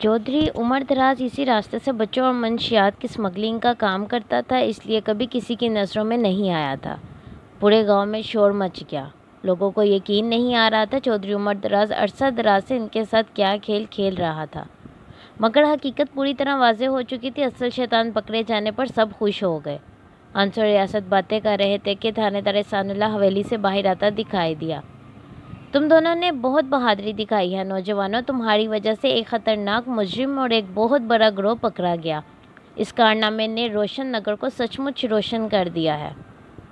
چودھری عمر دراز اسی راستے سے بچوں اور منشیات کی اسمگلنگ کا کام کرتا تھا، اس لیے کبھی کسی کی نظروں میں نہیں آیا تھا۔ پورے گاؤں میں شور مچ گیا۔ لوگوں کو یقین نہیں آ رہا تھا چودھری عمر دراز عرصہ دراز سے ان کے ساتھ کیا کھیل کھیل رہا تھا، مگر حقیقت پوری طرح واضح ہو چکی تھی۔ اصل شیطان پکڑے جانے پر سب خوش ہو گئے۔ انصر ریاست باتیں کر رہے تھے کہ تھانے دار احسان اللہ حویلی سے باہر آتا دکھائی دیا۔ تم دونوں نے بہت بہادری دکھائی ہے نوجوانوں، تمہاری وجہ سے ایک خطرناک مجرم اور ایک بہت بڑا گروہ پکڑا گیا۔ اس کارنامے نے روشن نگر کو سچ مچ روشن کر دیا ہے۔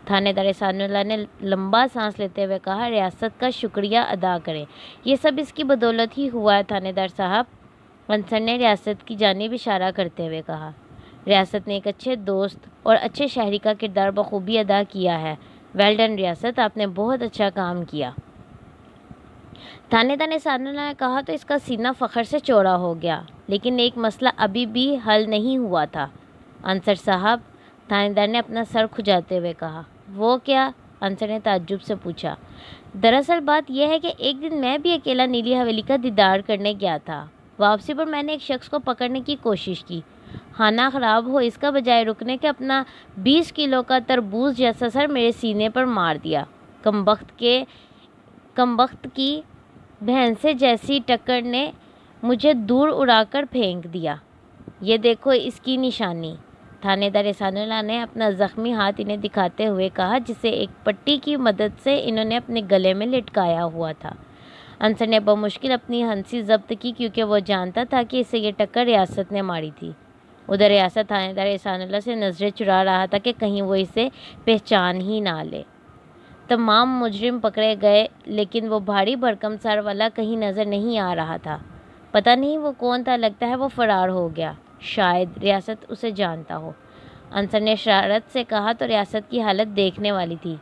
تھانے دار احسان اللہ نے لمبا سانس لیتے ہوئے کہا، ریاست کا شکریہ ادا کریں، یہ سب اس کی بدولت ہی ہوا ہے تھانے دار صاحب۔ انصر نے ریاست کی جانب اشارہ کرتے ہوئے کہا، ریاست نے ایک اچھے دوست اور اچھے شہری کا کردار بخوبی ادا کیا ہے۔ ویل ڈن ریاست، آپ نے بہت اچھا کام کیا۔ تھانے دار احسان اللہ نے کہا تو اس کا سینہ فخر سے چوڑا ہو گیا، لیکن ایک مسئلہ ابھی بھی حل نہیں ہوا تھا انصر صاحب، تھانے دار نے اپنا سر کھجاتے ہوئے کہا۔ وہ کیا؟ انصر نے تعجب سے پوچھا۔ دراصل بات یہ ہے کہ ایک دن میں بھی اکیلا نیلی حویلی کا دیدار کرنے گیا تھا۔ واپسی پر میں نے ایک شخص کو پکڑنے کی کوشش کی، کھانا خراب ہو اس کا بجائے رکنے کے اپنا 20 کلو کا تربوز جیسا سر میرے سینے پر مار دیا۔ کمبخت کی بھینسے جیسی ٹکر نے مجھے دور اڑا کر پھینک دیا۔ یہ دیکھو اس کی نشانی۔ تھانے دار احسان اللہ نے اپنا زخمی ہاتھ انہیں دکھاتے ہوئے کہا، جسے ایک پٹی کی مدد سے انہوں نے اپنے گلے میں لٹکایا ہوا تھا۔ انصر نے بمشکل اپنی ہنسی ضبط کی، کیونکہ وہ جانتا تھا کہ اسے یہ ٹکر ریاست نے ماری تھی۔ ادھر ریاست تھانے دار احسان اللہ سے نظریں چرا رہا تھا کہ کہیں وہ اسے پہچان ہی نہ لے۔ تمام مجرم پکڑے گئے، لیکن وہ بھاری بھرکم سر والا کہیں نظر نہیں آ رہا تھا۔ پتہ نہیں وہ کون تھا، لگتا ہے وہ فرار ہو گیا، شاید ریاست اسے جانتا ہو۔ انصر نے شرارت سے کہا تو ریاست کی حالت دیکھنے والی تھی۔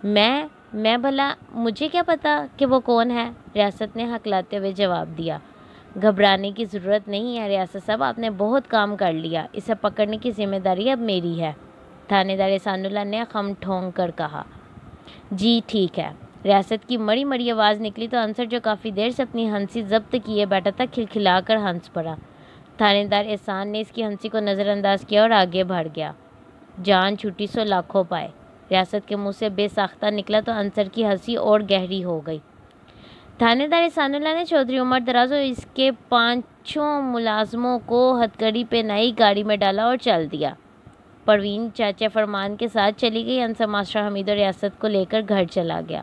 میں بھلا مجھے کیا پتا کہ وہ کون ہے؟ ریاست نے ہکلاتے ہوئے جواب دیا۔ گھبرانے کی ضرورت نہیں ہے ریاست صاحب، آپ نے بہت کام کر لیا، اسے پکڑنے کی ذمہ داری اب میری ہے، تھانے دار احسان اللہ نے خم ٹھونک کر کہا۔ جی ٹھیک ہے۔ ریاست کی مڑی مڑی آواز نکلی تو انصر جو کافی دیر سے اپنی ہنسی ضبط کیے بیٹھا تھا کھلکھلا کر ہنس پڑا۔ تھانے دار احسان نے اس کی ہنسی کو نظر انداز کیا اور آگے بڑھ گیا۔ جان چھوٹی سو لاکھوں پائے، ریاست کے منہ سے بے ساختہ نکلا تو انصر کی ہنسی اور گہری ہو گئی۔ تھانے دار احسان اللہ نے چودھری عمر دراز اور اس کے 5 ملازموں کو ہتھکڑی پہ نئی گاڑی میں ڈالا اور چل دیا۔ پروین چاچا فرمان کے ساتھ چلی گئی۔ انصر ماسٹر حمید اور ریاست کو لے کر گھر چلا گیا۔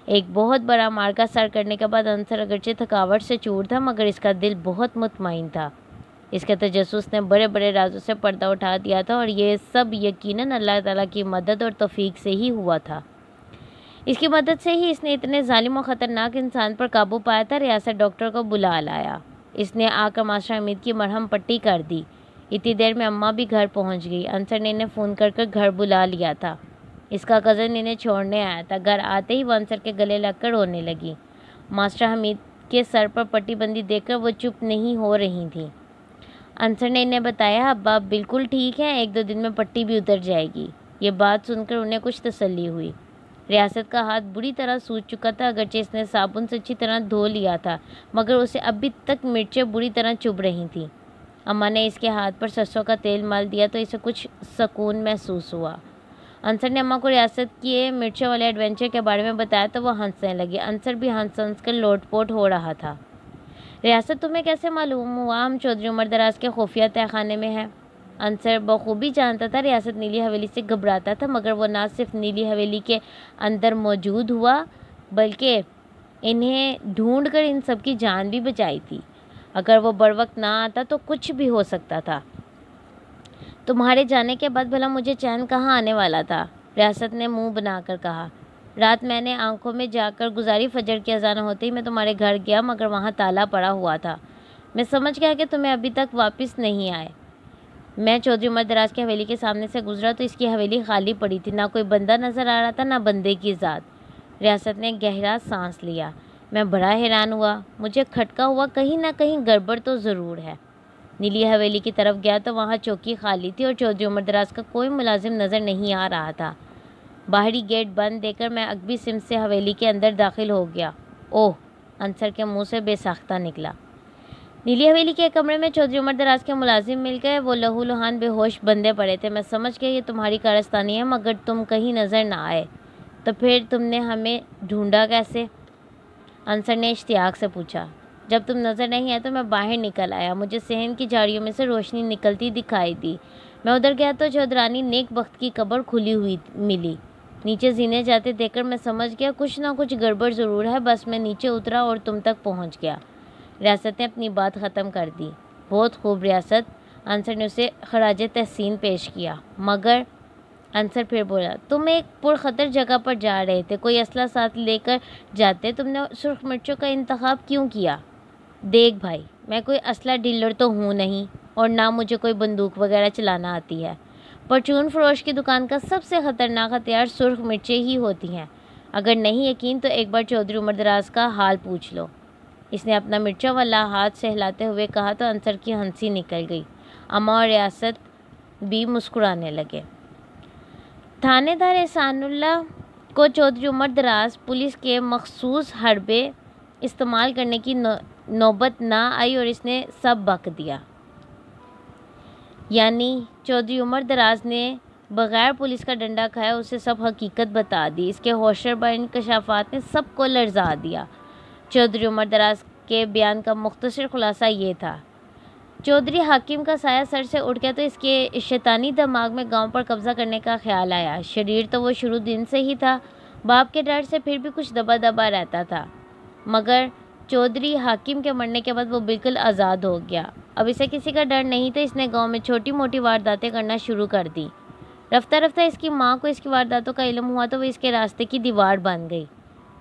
ایک بہت بڑا مارکا سر کرنے کے بعد انصر اگرچہ تھکاوٹ سے چور تھا، مگر اس کا دل بہت مطمئن تھا۔ اس کے تجسس نے بڑے بڑے رازوں سے پردہ اٹھا دیا تھا، اور یہ سب یقیناً اللہ تعالیٰ کی مدد اور توفیق سے ہی ہوا تھا۔ اس کی مدد سے ہی اس نے اتنے ظالم و خطرناک انسان پر قابو پایا تھا۔ ریاست ڈاکٹر کو بلا لایا، اس نے آ کر ماسٹر حمید کی مرہم پٹی کر دی۔ اتنی دیر میں اماں بھی گھر پہنچ گئی۔ انصر نے انہیں فون کر کر گھر بلا لیا تھا۔ اس کا کزن انہیں چھوڑنے آیا تھا۔ گھر آتے ہی وہ انصر کے گلے لگ کر رونے لگی۔ ماسٹر حمید کے سر پر پٹی بندی دیکھ کر وہ چپ نہیں ہو رہی تھیں۔ انصر نے انہیں بتایا، ابا بالکل ٹھیک ہیں، 1-2 دن میں پٹی بھی اتر جائے گی۔ یہ بات سن کر انہیں کچھ تسلی ہوئی۔ ریاست کا ہاتھ بری طرح سوج چکا تھا، اگرچہ اس نے صابن سے اچھی طرح دھو لیا تھا، مگر اسے ابھی تک مرچیں بری طرح چبھ رہی تھیں۔ اماں نے اس کے ہاتھ پر سرسوں کا تیل مال دیا تو اسے کچھ سکون محسوس ہوا۔ انصر نے اماں کو ریاست کے مرچوں والے ایڈونچر کے بارے میں بتایا تو وہ ہنسنے لگی۔ انصر بھی ہنس ہنس کر لوٹ پوٹ ہو رہا تھا۔ ریاست تمہیں کیسے معلوم ہوا ہم چودھری عمر دراز کے خفیہ تہہ خانے میں ہیں؟ انصر بخوبی جانتا تھا ریاست نیلی حویلی سے گھبراتا تھا، مگر وہ نہ صرف نیلی حویلی کے اندر موجود ہوا بلکہ انہیں ڈھونڈ کر ان سب کی جان بھی بچائی تھی۔ اگر وہ بروقت نہ آتا تو کچھ بھی ہو سکتا تھا۔ تمہارے جانے کے بعد بھلا مجھے چین کہاں آنے والا تھا؟ ریاست نے منہ بنا کر کہا۔ رات میں نے آنکھوں میں جا کر گزاری، فجر کی اذان ہوتے ہی میں تمہارے گھر گیا، مگر وہاں تالا پڑا ہوا تھا۔ میں سمجھ گیا کہ تمہیں ابھی تک واپس نہیں آئے۔ میں چودھری عمر دراز کی حویلی کے سامنے سے گزرا تو اس کی حویلی خالی پڑی تھی، نہ کوئی بندہ نظر آ رہا تھا، نہ بندے کی ذات۔ ریاست نے گہرا سانس لیا۔ میں بڑا حیران ہوا، مجھے کھٹکا ہوا کہیں نہ کہیں گڑبڑ تو ضرور ہے۔ نیلی حویلی کی طرف گیا تو وہاں چوکی خالی تھی اور چودھری عمر دراز کا کوئی ملازم نظر نہیں آ رہا تھا۔ باہری گیٹ بند دیکھ کر میں عقبی سمت سے حویلی کے اندر داخل ہو گیا۔ اوہ! انصر کے منہ سے بے ساختہ نکلا۔ نیلی حویلی کے کمرے میں چودھری عمر دراز کے ملازم مل گئے۔ وہ لہو لہان بے ہوش بندے پڑے تھے۔ میں سمجھ گیا یہ تمہاری کارستانی ہے، مگر تم کہیں نظر نہ آئے تو پھر تم نے ہمیں ڈھونڈا کیسے؟ انصر نے اشتیاق سے پوچھا۔ جب تم نظر نہیں آئے تو میں باہر نکل آیا۔ مجھے صحن کی جھاڑیوں میں سے روشنی نکلتی دکھائی دی۔ میں ادھر گیا تو چودھرانی نیک بخت کی قبر کھلی ہوئی ملی۔ نیچے زینے جاتے دیکھ کر میں سمجھ گیا کچھ نہ کچھ گڑبڑ ضرور ہے۔ بس میں نیچے اترا اور تم تک پہنچ گیا۔ ریاست نے اپنی بات ختم کر دی۔ بہت خوب ریاست، انصر نے اسے خراج تحسین پیش کیا۔ مگر انصر پھر بولا، تم ایک پرخطر جگہ پر جا رہے تھے، کوئی اسلحہ ساتھ لے کر جاتے، تم نے سرخ مرچوں کا انتخاب کیوں کیا؟ دیکھ بھائی، میں کوئی اسلحہ ڈیلر تو ہوں نہیں اور نہ مجھے کوئی بندوق وغیرہ چلانا آتی ہے۔ پرچون فروش کی دکان کا سب سے خطرناک ہتھیار سرخ مرچیں ہی ہوتی ہیں۔ اگر نہیں یقین تو ایک بار چودھری عمر دراز کا حال پوچھ لو۔ اس نے اپنا مرچوں والا ہاتھ سہلاتے ہوئے کہا تو انصر کی ہنسی نکل گئی۔ اما اور ریاست بھی مسکرانے لگے۔ تھانے دار احسان اللہ کو چودھری عمر دراز پولیس کے مخصوص حربے استعمال کرنے کی نوبت نہ آئی اور اس نے سب بک دیا۔ یعنی چودھری عمر دراز نے بغیر پولیس کا ڈنڈا کھائے اسے سب حقیقت بتا دی۔ اس کے ہوشربا انکشافات نے سب کو لرزا دیا۔ چودھری عمر دراز کے بیان کا مختصر خلاصہ یہ تھا۔ چودھری حاکم کا سایہ سر سے اٹھ گیا تو اس کے شیطانی دماغ میں گاؤں پر قبضہ کرنے کا خیال آیا۔ شریر تو وہ شروع دن سے ہی تھا، باپ کے ڈر سے پھر بھی کچھ دبا دبا رہتا تھا، مگر چودھری حاکم کے مرنے کے بعد وہ بالکل آزاد ہو گیا۔ اب اسے کسی کا ڈر نہیں تو اس نے گاؤں میں چھوٹی موٹی وارداتیں کرنا شروع کر دی۔ رفتہ رفتہ اس کی ماں کو اس کی وارداتوں کا علم ہوا تو وہ اس کے راستے کی دیوار بن گئی۔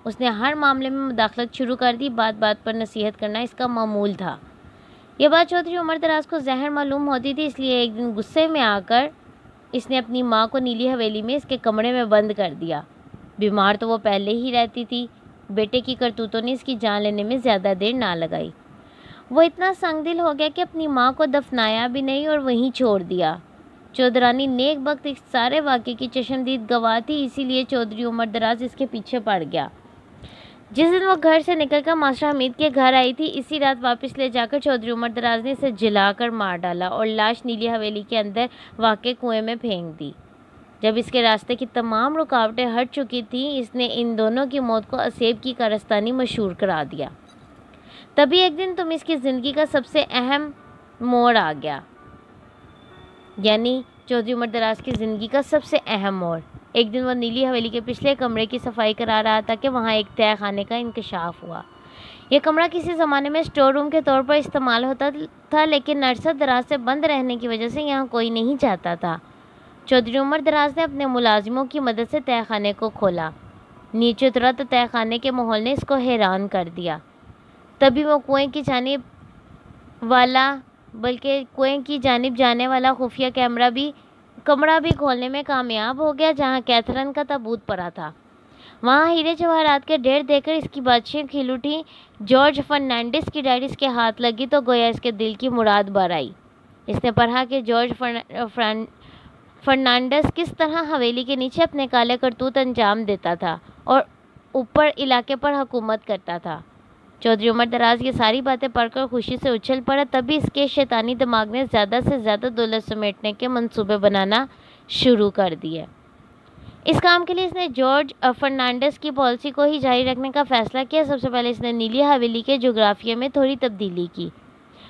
اس نے ہر معاملے میں مداخلت شروع کر دی، بات بات پر نصیحت کرنا اس کا معمول تھا۔ یہ بات چودھری عمر دراز کو زہر معلوم ہوتی تھی، اس لیے ایک دن غصے میں آ کر اس نے اپنی ماں کو نیلی حویلی میں اس کے کمرے میں بند کر دیا۔ بیمار تو وہ پہلے ہی رہتی تھی، بیٹے کی کرتوتوں نے اس کی جان لینے میں زیادہ دیر نہ لگائی۔ وہ اتنا سنگ دل ہو گیا کہ اپنی ماں کو دفنایا بھی نہیں اور وہیں چھوڑ دیا۔ چودھرانی نیک بخت اس سارے واقعے کی چشمدید گواہ تھی، اسی لیے چودھری عمر دراز اس کے پیچھے پڑ گیا۔ جس دن وہ گھر سے نکل کر ماسٹر حمید کے گھر آئی تھی، اسی رات واپس لے جا کر چودھری عمر دراز نے اسے جلا کر مار ڈالا اور لاش نیلی حویلی کے اندر واقع کنویں میں پھینک دی۔ جب اس کے راستے کی تمام رکاوٹیں ہٹ چکی تھیں، اس نے ان دونوں کی موت کو اسیب کی کارستانی مشہور کرا دیا۔ تبھی ایک دن تم اس کی زندگی کا سب سے اہم موڑ آ گیا، یعنی چودھری عمر دراز کی زندگی کا سب سے اہم موڑ۔ ایک دن وہ نیلی حویلی کے پچھلے کمرے کی صفائی کرا رہا تھا کہ وہاں ایک تہہ خانے کا انکشاف ہوا۔ یہ کمرہ کسی زمانے میں اسٹور روم کے طور پر استعمال ہوتا تھا، لیکن عرصہ دراز سے بند رہنے کی وجہ سے یہاں کوئی نہیں جاتا تھا۔ چودھری عمر دراز نے اپنے ملازموں کی مدد سے تہہ خانے کو کھولا۔ نیچے اترا تو تہہ خانے کے ماحول نے اس کو حیران کر دیا۔ تبھی وہ کنویں کی جانب جانے والا خفیہ کمرہ بھی کھولنے میں کامیاب ہو گیا، جہاں کیتھرین کا تابوت پڑا تھا۔ وہاں ہیرے جواہرات کے ڈھیر دیکھ کر اس کی بادشاہیں کھل اٹھی۔ جارج فرنانڈس کی ڈائری اس کے ہاتھ لگی تو گویا اس کے دل کی مراد بر آئی۔ اس نے پڑھا کہ جارج فرنانڈس کس طرح حویلی کے نیچے اپنے کالے کرتوت انجام دیتا تھا اور اوپر علاقے پر حکومت کرتا تھا۔ چودھری عمر دراز یہ ساری باتیں پڑھ کر خوشی سے اچھل پڑا۔ تبھی اس کے شیطانی دماغ نے زیادہ سے زیادہ دولت سمیٹنے کے منصوبے بنانا شروع کر دیے۔ اس کام کے لیے اس نے جارج فرنانڈس کی پالیسی کو ہی جاری رکھنے کا فیصلہ کیا۔ سب سے پہلے اس نے نیلی حویلی کے جغرافیے میں تھوڑی تبدیلی کی۔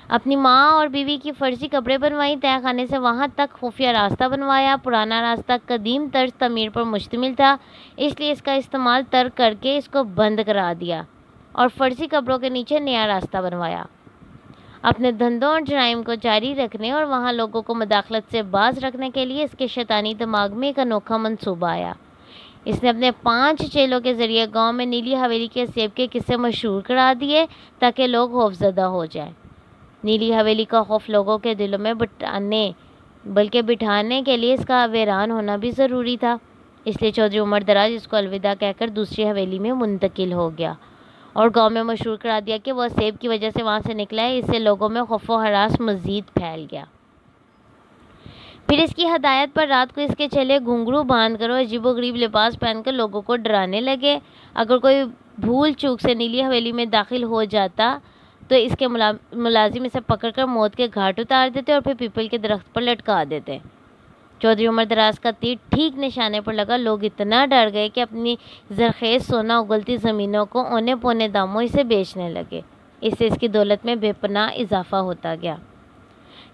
اپنی ماں اور بیوی کی فرضی قبریں بنوائیں، تہہ خانے سے وہاں تک خفیہ راستہ بنوایا۔ پرانا راستہ قدیم طرز تعمیر پر مشتمل تھا، اس لیے اس کا استعمال ترک کر کے اس کو بند کرا دیا اور فرضی قبروں کے نیچے نیا راستہ بنوایا۔ اپنے دھندوں اور جرائم کو جاری رکھنے اور وہاں لوگوں کو مداخلت سے باز رکھنے کے لیے اس کے شیطانی دماغ میں ایک انوکھا منصوبہ آیا۔ اس نے اپنے 5 چیلوں کے ذریعے گاؤں میں نیلی حویلی کے سیب کے قصے مشہور کرا دیے تاکہ لوگ خوفزدہ ہو جائیں۔ نیلی حویلی کا خوف لوگوں کے دلوں میں بٹھانے کے لیے اس کا ویران ہونا بھی ضروری تھا، اس لیے چودھری عمر دراز اس کو الوداع کہہ کر دوسری حویلی میں منتقل ہو گیا اور گاؤں میں مشہور کرا دیا کہ وہ سیب کی وجہ سے وہاں سے نکلا ہے۔ اس سے لوگوں میں خوف و ہراس مزید پھیل گیا۔ پھر اس کی ہدایت پر رات کو اس کے چیلے گھنگرو باندھ کر اور عجیب و غریب لباس پہن کر لوگوں کو ڈرانے لگے۔ اگر کوئی بھول چوک سے نیلی حویلی میں داخل ہو جاتا تو اس کے ملازم اسے پکڑ کر موت کے گھاٹ اتار دیتے اور پھر پیپل کے درخت پر لٹکا دیتے۔ چودھری عمر دراز کا تیر ٹھیک نشانے پر لگا۔ لوگ اتنا ڈر گئے کہ اپنی زرخیز سونا اگلتی زمینوں کو اونے پونے داموں اسے بیچنے لگے۔ اس سے اس کی دولت میں بے پناہ اضافہ ہوتا گیا۔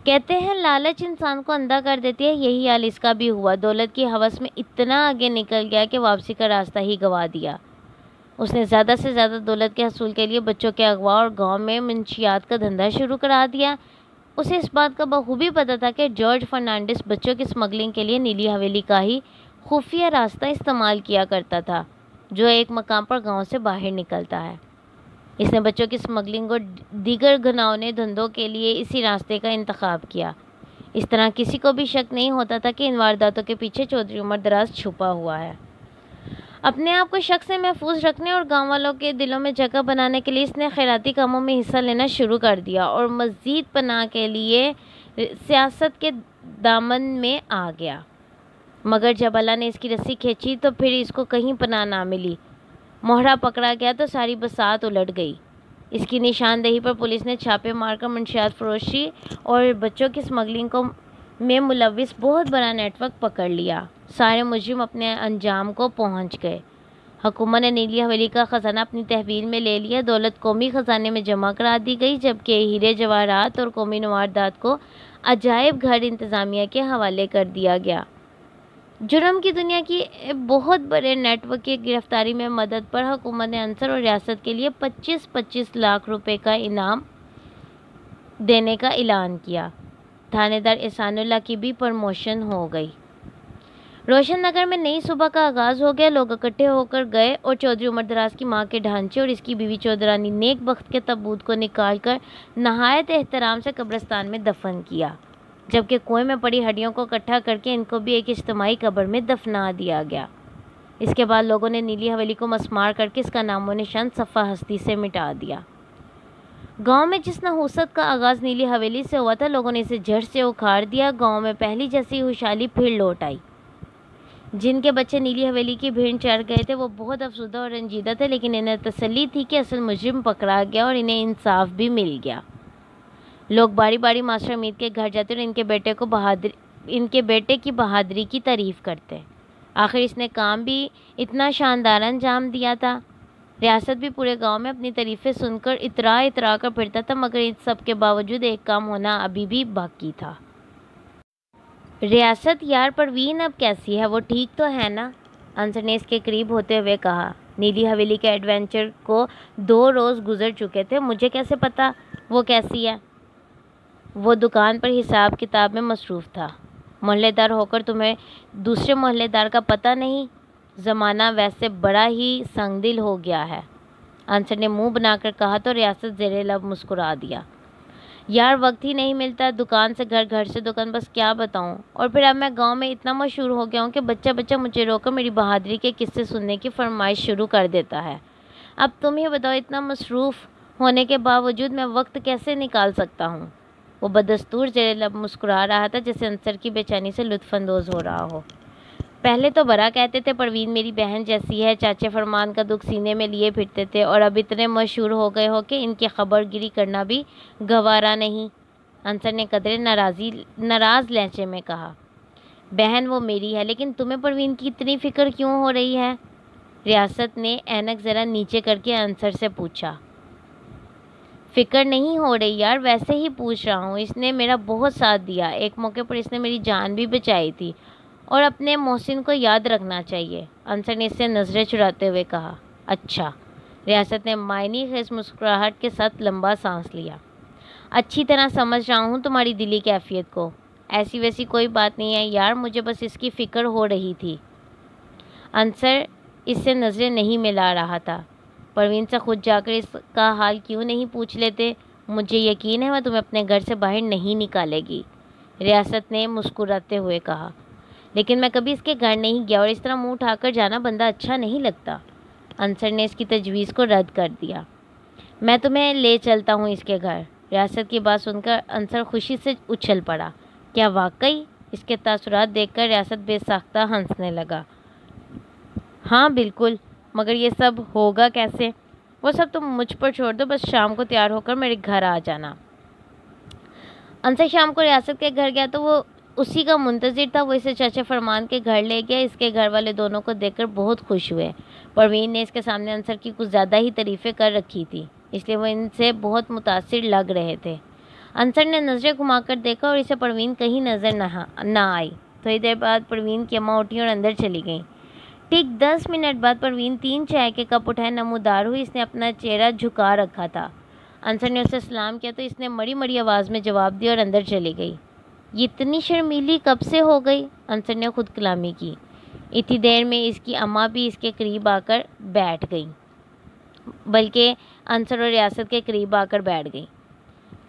کہتے ہیں لالچ انسان کو اندھا کر دیتی ہے، یہی حال اس کا بھی ہوا۔ دولت کی ہوس میں اتنا آگے نکل گیا کہ واپسی کا راستہ ہی گنوا دیا۔ اس نے زیادہ سے زیادہ دولت کے حصول کے لیے بچوں کے اغوا اور گاؤں میں منشیات کا دھندا شروع کرا دیا۔ اسے اس بات کا بخوبی پتہ تھا کہ جارج فرنانڈس بچوں کی اسمگلنگ کے لیے نیلی حویلی کا ہی خفیہ راستہ استعمال کیا کرتا تھا، جو ایک مقام پر گاؤں سے باہر نکلتا ہے۔ اس نے بچوں کی اسمگلنگ اور دیگر گھناؤنے دھندوں کے لیے اسی راستے کا انتخاب کیا۔ اس طرح کسی کو بھی شک نہیں ہوتا تھا کہ ان وارداتوں کے پیچھے چودھری عمر دراز چھپا ہوا ہے۔ اپنے آپ کو شک سے محفوظ رکھنے اور گاؤں والوں کے دلوں میں جگہ بنانے کے لیے اس نے خیراتی کاموں میں حصہ لینا شروع کر دیا اور مزید پناہ کے لیے سیاست کے دامن میں آ گیا۔ مگر جب اللہ نے اس کی رسی کھینچی تو پھر اس کو کہیں پناہ نہ ملی۔ موہرا پکڑا گیا تو ساری بساط الٹ گئی۔ اس کی نشاندہی پر پولیس نے چھاپے مار کر منشیات فروشی اور بچوں کی اسمگلنگ میں ملوث بہت بڑا نیٹ ورک پکڑ لیا۔ سارے مجرم اپنے انجام کو پہنچ گئے۔ حکومت نے نیلی حویلی کا خزانہ اپنی تحویل میں لے لیا۔ دولت قومی خزانے میں جمع کرا دی گئی، جبکہ ہیرے جواہرات اور قومی نوادرات کو عجائب گھر انتظامیہ کے حوالے کر دیا گیا۔ جرم کی دنیا کی بہت بڑے نیٹ ورک کی گرفتاری میں مدد پر حکومت نے عنصر اور ریاست کے لیے 25 لاکھ روپے کا انعام دینے کا اعلان کیا۔ تھانے دار احسان اللہ کی بھی پروموشن ہو گئی۔ روشن نگر میں نئی صبح کا آغاز ہو گیا۔ لوگ اکٹھے ہو کر گئے اور چودھری عمر دراز کی ماں کے ڈھانچے اور اس کی بیوی چودرانی نیک بخت کے تابوت کو نکال کر نہایت احترام سے قبرستان میں دفن کیا، جبکہ کنویں میں پڑی ہڈیوں کو اکٹھا کر کے ان کو بھی ایک اجتماعی قبر میں دفنا دیا گیا۔ اس کے بعد لوگوں نے نیلی حویلی کو مسمار کر کے اس کا نام و نشان صفحہ ہستی سے مٹا دیا۔ گاؤں میں جس نحوست کا آغاز نیلی حویلی سے ہوا تھا، لوگوں نے اسے جڑ سے اکھاڑ دیا۔ گاؤں میں پہلی جیسی خوشحالی پھر لوٹ آئی۔ جن کے بچے نیلی حویلی کی بھیڑ چڑھ گئے تھے وہ بہت افسردہ اور رنجیدہ تھے، لیکن انہیں تسلی تھی کہ اصل مجرم پکڑا گیا اور انہیں انصاف بھی مل گیا۔ لوگ باری باری ماسٹر امید کے گھر جاتے اور ان کے بیٹے کی بہادری کی تعریف کرتے۔ آخر اس نے کام بھی اتنا شاندار انجام دیا تھا۔ ریاست بھی پورے گاؤں میں اپنی تعریفیں سن کر اترا کر پھرتا تھا، مگر ان سب کے باوجود ایک کام ہونا ابھی بھی باقی تھا۔ ریاست یار پروین اب کیسی ہے؟ وہ ٹھیک تو ہے نا؟ انصر نے اس کے قریب ہوتے ہوئے کہا۔ نیلی حویلی کے ایڈونچر کو 2 روز گزر چکے تھے، مجھے کیسے پتا وہ کیسی ہے؟ وہ دکان پر حساب کتاب میں مصروف تھا۔ محلے دار ہو کر تمہیں دوسرے محلے دار کا پتہ نہیں؟ زمانہ ویسے بڑا ہی سنگ دل ہو گیا ہے، انصر نے منہ بنا کر کہا تو ریاست زیر لب مسکرا دیا۔ یار وقت ہی نہیں ملتا، دکان سے گھر، گھر سے دکان، بس کیا بتاؤں۔ اور پھر اب میں گاؤں میں اتنا مشہور ہو گیا ہوں کہ بچہ مجھے رو کر میری بہادری کے قصے سننے کی فرمائش شروع کر دیتا ہے۔ اب تم ہی بتاؤ، اتنا مصروف ہونے کے باوجود میں وقت کیسے نکال سکتا ہوں؟ وہ بدستور زیر لب مسکرا رہا تھا، جیسے انصر کی بے چینی سے لطف اندوز ہو رہا ہو۔ پہلے تو بڑا کہتے تھے پروین میری بہن جیسی ہے، چاچے فرمان کا دکھ سینے میں لیے پھرتے تھے، اور اب اتنے مشہور ہو گئے ہو کہ ان کی خبر گیری کرنا بھی گوارا نہیں۔ انصر نے قدرے ناراض لہجے میں کہا۔ بہن وہ میری ہے، لیکن تمہیں پروین کی اتنی فکر کیوں ہو رہی ہے؟ ریاست نے اینک ذرا نیچے کر کے انصر سے پوچھا۔ فکر نہیں ہو رہی یار، ویسے ہی پوچھ رہا ہوں۔ اس نے میرا بہت ساتھ دیا، ایک موقع پر اس نے میری جان بھی بچائی تھی، اور اپنے محسن کو یاد رکھنا چاہیے، انصر نے اس سے نظریں چراتے ہوئے کہا۔ اچھا، ریاست نے معنی خیز مسکراہٹ کے ساتھ لمبا سانس لیا۔ اچھی طرح سمجھ رہا ہوں تمہاری دلی کیفیت کو، ایسی ویسی کوئی بات نہیں ہے یار، مجھے بس اس کی فکر ہو رہی تھی۔ انصر اس سے نظریں نہیں ملا رہا تھا۔ پروین سے خود جا کر اس کا حال کیوں نہیں پوچھ لیتے؟ مجھے یقین ہے وہ تمہیں اپنے گھر سے باہر نہیں نکالے گی، ریاست نے مسکراتے ہوئے کہا۔ لیکن میں کبھی اس کے گھر نہیں گیا، اور اس طرح منہ اٹھا کر جانا بندہ اچھا نہیں لگتا۔ انصر نے اس کی تجویز کو رد کر دیا۔ میں تمہیں لے چلتا ہوں اس کے گھر۔ ریاست کی بات سن کر انصر خوشی سے اچھل پڑا۔ کیا واقعی؟ اس کے تاثرات دیکھ کر ریاست بے ساختہ ہنسنے لگا۔ ہاں بالکل، مگر یہ سب ہوگا کیسے؟ وہ سب تم مجھ پر چھوڑ دو، بس شام کو تیار ہو کر میرے گھر آ جانا۔ انصر شام کو ریاست کے گھر گیا تو وہ اسی کا منتظر تھا۔ وہ اسے چاچا فرمان کے گھر لے گیا۔ اس کے گھر والے دونوں کو دیکھ کر بہت خوش ہوئے۔ پروین نے اس کے سامنے انصر کی کچھ زیادہ ہی تعریفیں کر رکھی تھی، اس لیے وہ ان سے بہت متاثر لگ رہے تھے۔ انصر نے نظریں گھما کر دیکھا اور اسے پروین کہیں نظر نہ آئی۔ تھوڑی دیر بعد پروین کی اماں اٹھی اور اندر چلی گئیں۔ ٹھیک 10 منٹ بعد پروین 3 چائے کے کپ اٹھائے نمودار ہوئی۔ اس نے اپنا چہرہ جھکا رکھا تھا۔ انصر نے اسے سلام کیا تو اس نے مڑی مڑی آواز میں جواب دیا اور اندر چلی گئی۔ یہ اتنی شرمیلی کب سے ہو گئی؟ انصر نے خود کلامی کی۔ اتنی دیر میں اس کی اماں بھی اس کے قریب آ کر بیٹھ گئیں، بلکہ انصر اور ریاست کے قریب آ کر بیٹھ گئیں۔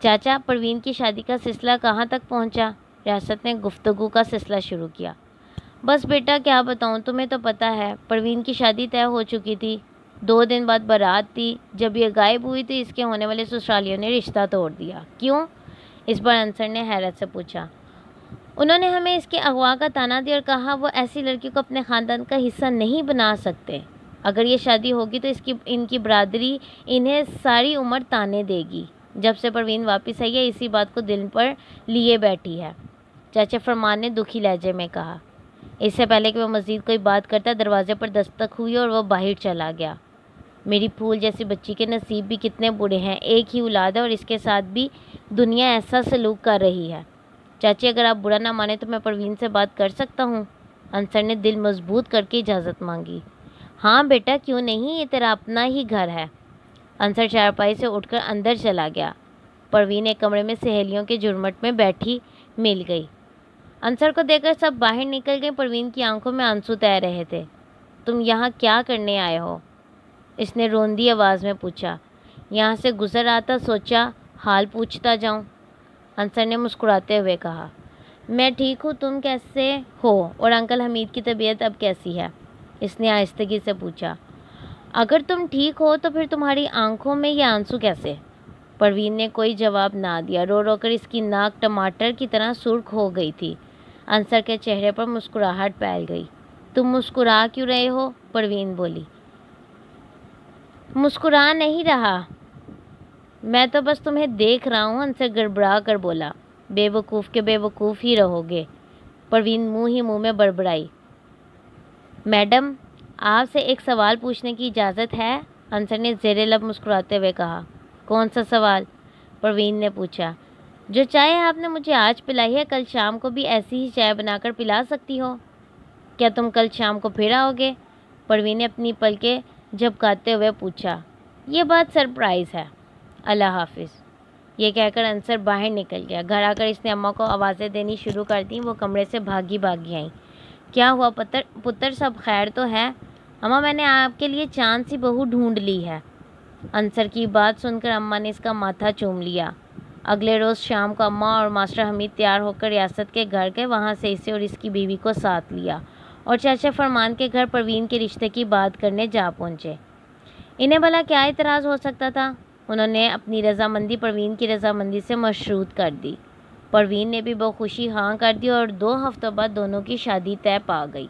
چاچا، پروین کی شادی کا سلسلہ کہاں تک پہنچا؟ ریاست نے گفتگو کا سلسلہ شروع کیا۔ بس بیٹا کیا بتاؤں، تمہیں تو پتہ ہے پروین کی شادی طے ہو چکی تھی۔ 2 دن بعد بارات تھی۔ جب یہ غائب ہوئی تو اس کے ہونے والے سسرالیوں نے رشتہ توڑ دیا۔ کیوں؟ اس بار انصر نے حیرت سے پوچھا۔ انہوں نے ہمیں اس کے اغوا کا طعنہ دیا اور کہا وہ ایسی لڑکی کو اپنے خاندان کا حصہ نہیں بنا سکتے۔ اگر یہ شادی ہوگی تو ان کی برادری انہیں ساری عمر طعنے دے گی۔ جب سے پروین واپس آئی ہے اسی بات کو دل پر لیے بیٹھی ہے، چاچا فرمان نے دکھی لہجے میں کہا۔ اس سے پہلے کہ وہ مزید کوئی بات کرتا دروازے پر دستک ہوئی اور وہ باہر چلا گیا۔ میری پھول جیسی بچی کے نصیب بھی کتنے برے ہیں، ایک ہی اولاد ہے اور اس کے ساتھ بھی دنیا ایسا سلوک کر رہی ہے۔ چاچی اگر آپ برا نہ مانیں تو میں پروین سے بات کر سکتا ہوں؟ انصر نے دل مضبوط کر کے اجازت مانگی۔ ہاں بیٹا کیوں نہیں، یہ تیرا اپنا ہی گھر ہے۔ انصر چارپائی سے اٹھ کر اندر چلا گیا۔ پروین ایک کمرے میں سہیلیوں کے جھرمٹ میں بیٹھی مل گئی۔ انصر کو دیکھ کر سب باہر نکل گئے۔ پروین کی آنکھوں میں آنسو تیر رہے تھے۔ تم یہاں کیا کرنے آئے ہو؟ اس نے روندی آواز میں پوچھا۔ یہاں سے گزر آتا سوچا حال پوچھتا جاؤں، انصر نے مسکراتے ہوئے کہا۔ میں ٹھیک ہوں، تم کیسے ہو اور انکل حمید کی طبیعت اب کیسی ہے؟ اس نے آہستگی سے پوچھا۔ اگر تم ٹھیک ہو تو پھر تمہاری آنکھوں میں یہ آنسو کیسے؟ پروین نے کوئی جواب نہ دیا۔ رو رو کر اس کی ناک ٹماٹر کی طرح سرخ ہو گئی تھی۔ انصر کے چہرے پر مسکراہٹ پھیل گئی۔ تم مسکرا کیوں رہے ہو؟ پروین بولی۔ مسکرا نہیں رہا، میں تو بس تمہیں دیکھ رہا ہوں، انصر گڑبڑا کر بولا۔ بے وقوف کے بے وقوف ہی رہو گے، پروین منہ میں بڑبڑائی۔ میڈم، آپ سے ایک سوال پوچھنے کی اجازت ہے؟ انصر نے زیر لب مسکراتے ہوئے کہا۔ کون سا سوال؟ پروین نے پوچھا۔ جو چائے آپ نے مجھے آج پلائی ہے کل شام کو بھی ایسی ہی چائے بنا کر پلا سکتی ہو۔ کیا تم کل شام کو پھر آؤ گے؟ پروین نے اپنی پلکیں جھپکاتے ہوئے پوچھا۔ یہ بات سرپرائز ہے۔ اللہ حافظ۔ یہ کہہ کر انصر باہر نکل گیا۔ گھر آ کر اس نے اماں کو آوازیں دینی شروع کر دیں۔ وہ کمرے سے بھاگی آئیں۔ کیا ہوا پتر، سب خیر تو ہے؟ اماں میں نے آپ کے لیے چاند سی بہو ڈھونڈ لی ہے۔ انصر کی بات سن کر اماں نے اس کا ماتھا چوم لیا۔ اگلے روز شام کو اماں اور ماسٹر حمید تیار ہو کر ریاست کے گھر گئے۔ وہاں سے اسے اور اس کی بیوی کو ساتھ لیا اور چاچا فرمان کے گھر پروین کے رشتے کی بات کرنے جا پہنچے۔ انہیں بھلا کیا اعتراض ہو سکتا تھا؟ انہوں نے اپنی رضامندی پروین کی رضامندی سے مشروط کر دی۔ پروین نے بھی بخوشی ہاں کر دی اور 2 ہفتوں بعد دونوں کی شادی طے پا گئی۔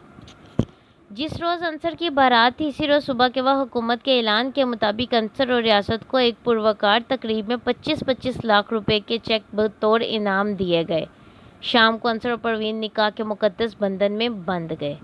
جس روز انصر کی بارات تھی اسی روز صبح کے وقت حکومت کے اعلان کے مطابق انصر اور ریاست کو ایک پروقار تقریب میں 25 لاکھ روپے کے چیک بطور انعام دیے گئے۔ شام کو انصر اور پروین نکاح کے مقدس بندھن میں بندھ گئے۔